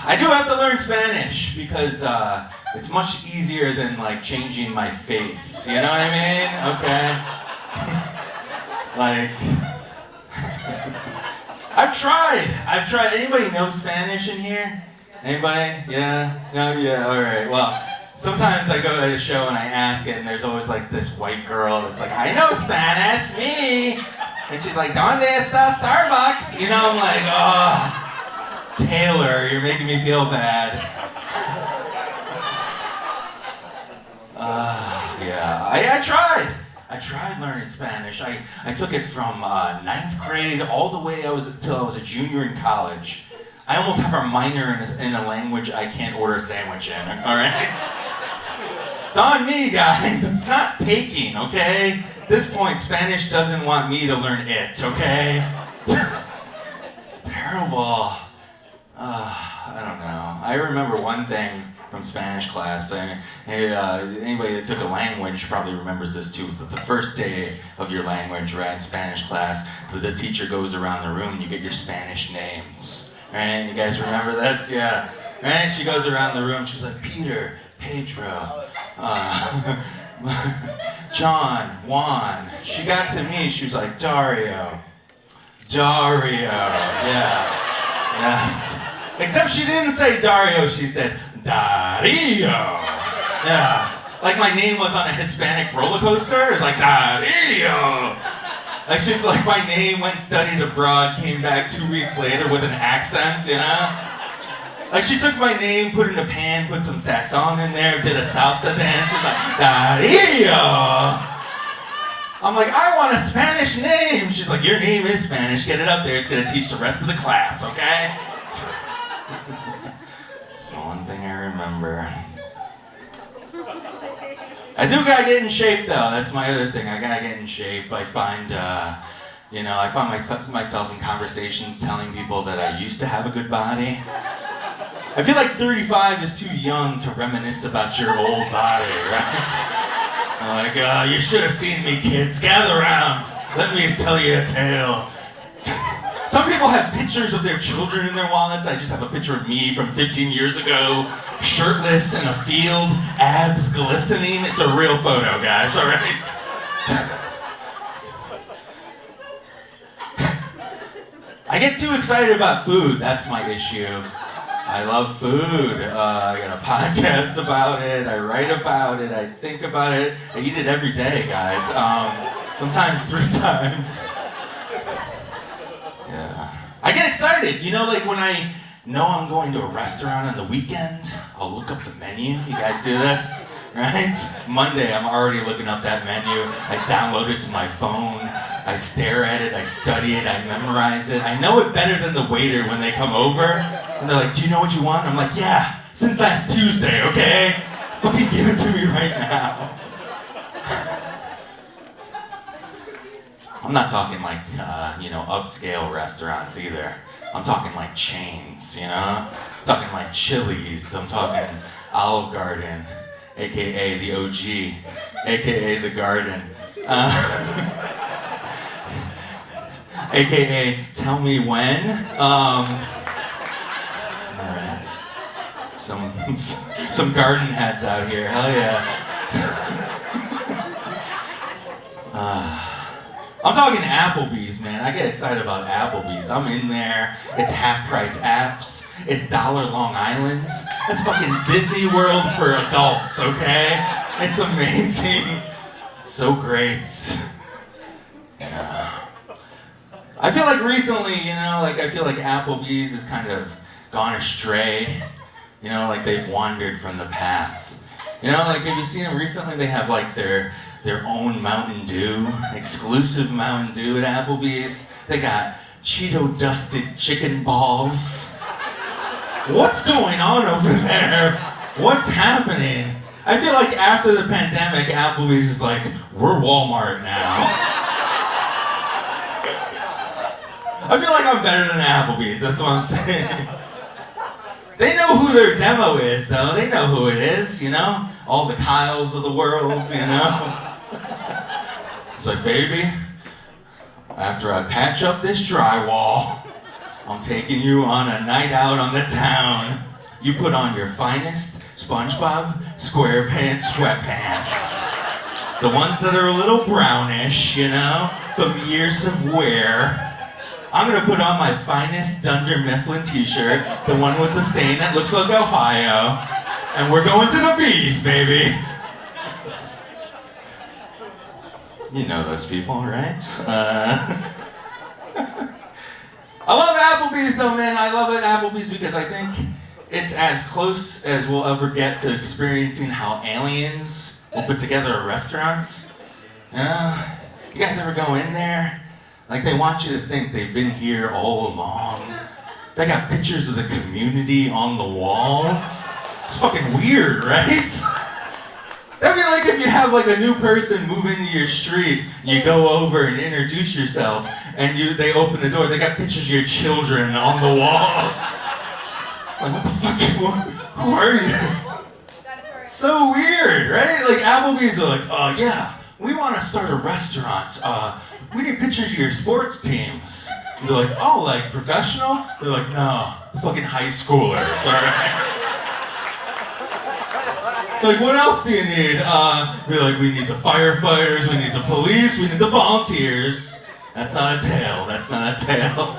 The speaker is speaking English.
I do have to learn Spanish because it's much easier than like changing my face. You know what I mean? Okay. Like, I've tried. Anybody know Spanish in here? Anybody? Yeah? No? Yeah? Alright. Well, sometimes I go to a show and I ask it and there's always like this white girl that's like, I know Spanish, me! And she's like, ¿Dónde está Starbucks? You know, I'm like, oh, Taylor, you're making me feel bad. Yeah, I tried learning Spanish. I took it from 9th grade all the way until I was a junior in college. I almost have a minor in a language I can't order a sandwich in, alright? It's on me, guys. It's not taking, okay? At this point, Spanish doesn't want me to learn it, okay? It's terrible. I don't know. I remember one thing from Spanish class. Anybody that took a language probably remembers this too. It's the first day of your language, right? Spanish class. The teacher goes around the room and you get your Spanish names. Right? You guys remember this? Yeah. Right? She goes around the room. She's like, Peter, Pedro, John, Juan. She got to me. She was like, Dario. Yeah. Yes. Except she didn't say Dario. She said Dario. Yeah. Like my name was on a Hispanic roller coaster. It's like Dario. Like my name went studied abroad, came back 2 weeks later with an accent, you know? Like she took my name, put it in a pan, put some sazon in there, did a salsa dance. She's like, Dario. I'm like, I want a Spanish name. She's like, your name is Spanish. Get it up there. It's gonna teach the rest of the class, okay? It's the one thing I remember. I do gotta get in shape though. That's my other thing. I gotta get in shape. I find myself in conversations telling people that I used to have a good body. I feel like 35 is too young to reminisce about your old body, right? Like, you should have seen me, kids. Gather around. Let me tell you a tale. Some people have pictures of their children in their wallets. I just have a picture of me from 15 years ago, shirtless in a field, abs glistening. It's a real photo, guys, all right? I get too excited about food. That's my issue. I love food. I got a podcast about it. I write about it. I think about it. I eat it every day, guys. Sometimes 3 times. Yeah. I get excited. You know, like when I know I'm going to a restaurant on the weekend, I'll look up the menu. You guys do this? Right? Monday, I'm already looking up that menu. I download it to my phone. I stare at it. I study it. I memorize it. I know it better than the waiter when they come over. And they're like, do you know what you want? I'm like, yeah, since last Tuesday, okay? Fucking give it to me right now. I'm not talking like, upscale restaurants either. I'm talking like chains, you know? I'm talking like Chili's. I'm talking Olive Garden, AKA the OG, AKA the Garden. AKA Tell Me When. Alright. Some garden heads out here, hell yeah. I'm talking Applebee's, man. I get excited about Applebee's. I'm in there. It's half-price apps. It's $1 Long Island's. It's fucking Disney World for adults, okay? It's amazing. It's so great. Yeah. I feel like recently, I feel like Applebee's has kind of gone astray. Like they've wandered from the path. Have you seen them recently? They have like their own Mountain Dew, exclusive Mountain Dew at Applebee's. They got Cheeto-dusted chicken balls. What's going on over there? What's happening? I feel like after the pandemic, Applebee's is like, we're Walmart now. I feel like I'm better than Applebee's, that's what I'm saying. They know who their demo is, though. They know who it is, All the Kyles of the world, It's like, baby, after I patch up this drywall, I'm taking you on a night out on the town. You put on your finest SpongeBob SquarePants sweatpants. The ones that are a little brownish, you know, from years of wear. I'm gonna put on my finest Dunder Mifflin t-shirt, the one with the stain that looks like Ohio, and we're going to the bees, baby. You know those people, right? I love Applebee's though, man. I love it, Applebee's, because I think it's as close as we'll ever get to experiencing how aliens will put together a restaurant. You guys ever go in there? Like, they want you to think they've been here all along. They got pictures of the community on the walls. It's fucking weird, right? That'd be like if you have like a new person move into your street, you go over and introduce yourself, and they open the door, they got pictures of your children on the walls. Like, what the fuck? Who are you? So weird, right? Like, Applebee's are like, yeah, we want to start a restaurant. We need pictures of your sports teams. And they're like, oh, like professional? They're like, no, fucking high schoolers, alright? Like, what else do you need? We're like, we need the firefighters, we need the police, we need the volunteers. That's not a tale, that's not a tale.